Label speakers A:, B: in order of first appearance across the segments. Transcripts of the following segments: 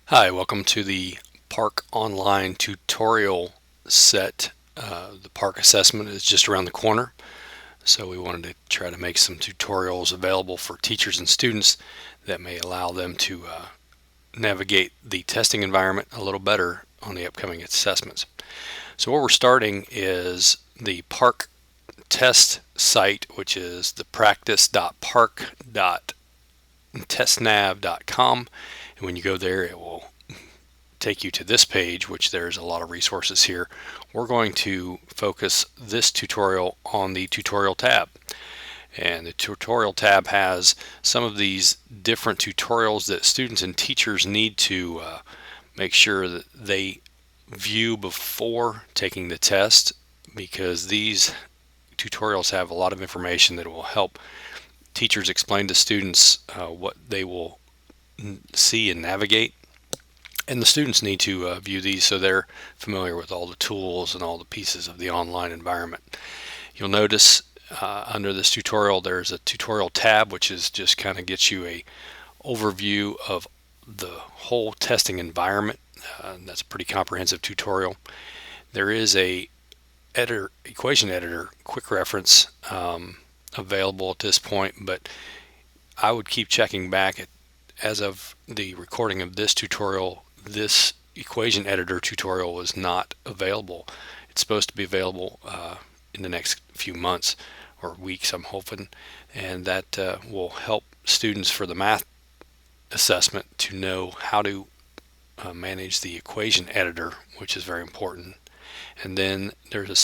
A: Hi, welcome to the PARCC online tutorial set. The PARCC assessment is just around the corner, so we wanted to try to make some tutorials available for teachers and students that may allow them to navigate the testing environment a little better on the upcoming assessments. So where we're starting is the PARCC test site, which is the practice.parcc.testnav.com, and when you go there it will take you to this page, which there's a lot of resources here. We're going to focus this tutorial on the tutorial tab, and the tutorial tab has some of these different tutorials that students and teachers need to make sure that they view before taking the test, because these tutorials have a lot of information that will help teachers explain to students what they will see and navigate. And the students need to view these so they're familiar with all the tools and all the pieces of the online environment. You'll notice under this tutorial there's a tutorial tab, which is just kind of gets you a overview of the whole testing environment. That's a pretty comprehensive tutorial. There is a equation editor quick reference available at this point, but I would keep checking back. As of the recording of this tutorial, this equation editor tutorial was not available. It's supposed to be available in the next few months or weeks, I'm hoping, and that will help students for the math assessment to know how to manage the equation editor, which is very important. And then there's a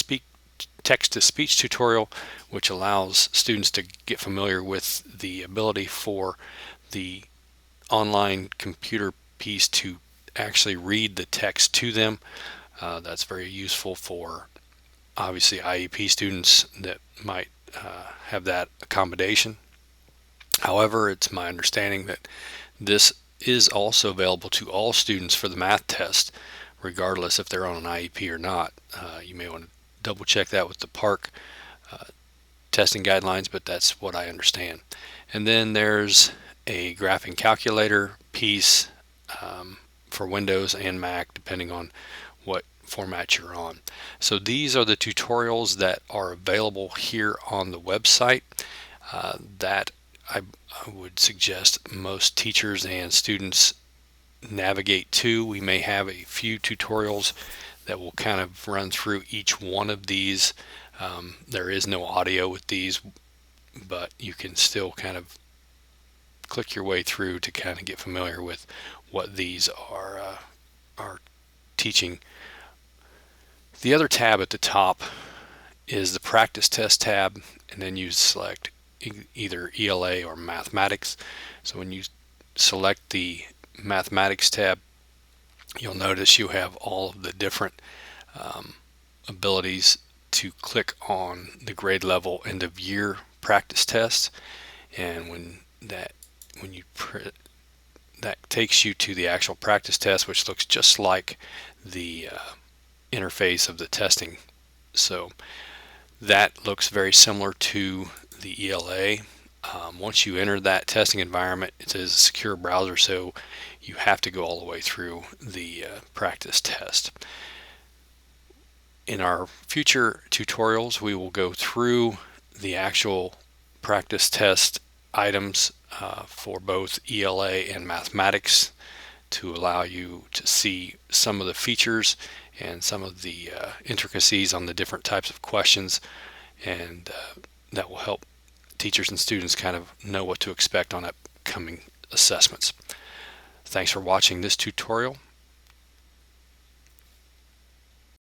A: text-to-speech tutorial, which allows students to get familiar with the ability for the online computer piece to actually read the text to them. That's very useful for obviously IEP students that might have that accommodation. However, it's my understanding that this is also available to all students for the math test, regardless if they're on an IEP or not. You may want to double check that with the PARCC testing guidelines, but that's what I understand. And then there's a graphing calculator piece for Windows and Mac, depending on what format you're on. So these are the tutorials that are available here on the website that I would suggest most teachers and students navigate to. We may have a few tutorials that will kind of run through each one of these. There is no audio with these, but you can still kind of click your way through to kind of get familiar with what these are teaching. The other tab at the top is the practice test tab, and then you select either ELA or mathematics. So when you select the mathematics tab, you'll notice you have all of the different abilities to click on the grade level end of year practice test, and that takes you to the actual practice test, which looks just like the interface of the testing. So that looks very similar to the ELA. Once you enter that testing environment, it is a secure browser, so you have to go all the way through the practice test. In our future tutorials, we will go through the actual practice test items for both ELA and mathematics to allow you to see some of the features and some of the intricacies on the different types of questions, and that will help teachers and students kind of know what to expect on upcoming assessments. Thanks for watching this tutorial.